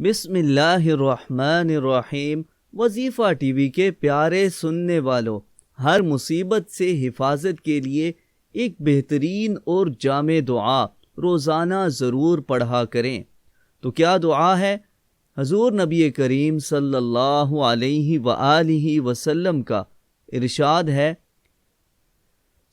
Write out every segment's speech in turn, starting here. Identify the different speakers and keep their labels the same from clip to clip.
Speaker 1: بسم اللہ الرحمن الرحیم۔ وظیفہ ٹی وی کے پیارے سننے والوں، ہر مصیبت سے حفاظت کے لیے ایک بہترین اور جامع دعا روزانہ ضرور پڑھا کریں۔ تو کیا دعا ہے؟ حضور نبی کریم صلی اللہ علیہ وآلہ وسلم کا ارشاد ہے،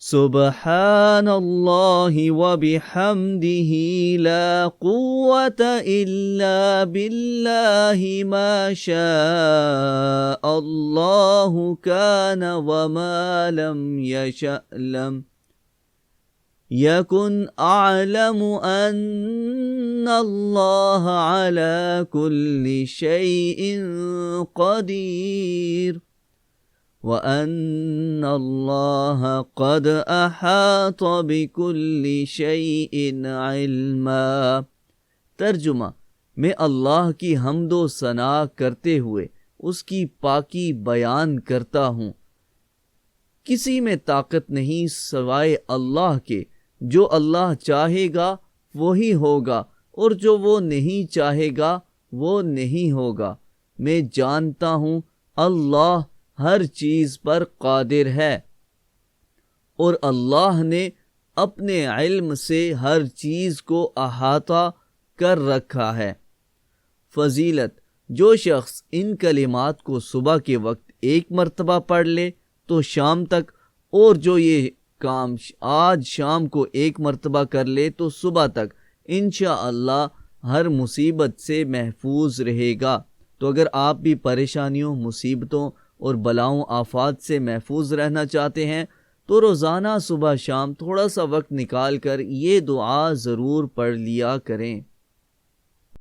Speaker 1: سبحان اللہ وبحمدہ لا قوة الا باللہ ما شاء اللہ کان وما لم یشأ لم یکن اعلم ان اللہ علی کل شیء قدیر وَأَنَّ اللَّهَ قَدْ أَحَاطَ بِكُلِّ شَيْءٍ عِلْمًا۔ ترجمہ: میں اللہ کی حمد و ثنا کرتے ہوئے اس کی پاکی بیان کرتا ہوں۔ کسی میں طاقت نہیں سوائے اللہ کے۔ جو اللہ چاہے گا وہی ہوگا، اور جو وہ نہیں چاہے گا وہ نہیں ہوگا۔ میں جانتا ہوں اللہ ہر چیز پر قادر ہے، اور اللہ نے اپنے علم سے ہر چیز کو احاطہ کر رکھا ہے۔ فضیلت: جو شخص ان کلمات کو صبح کے وقت ایک مرتبہ پڑھ لے تو شام تک، اور جو یہ کام آج شام کو ایک مرتبہ کر لے تو صبح تک، انشاءاللہ ہر مصیبت سے محفوظ رہے گا۔ تو اگر آپ بھی پریشانیوں، مصیبتوں اور بلاؤں آفات سے محفوظ رہنا چاہتے ہیں تو روزانہ صبح شام تھوڑا سا وقت نکال کر یہ دعا ضرور پڑھ لیا کریں۔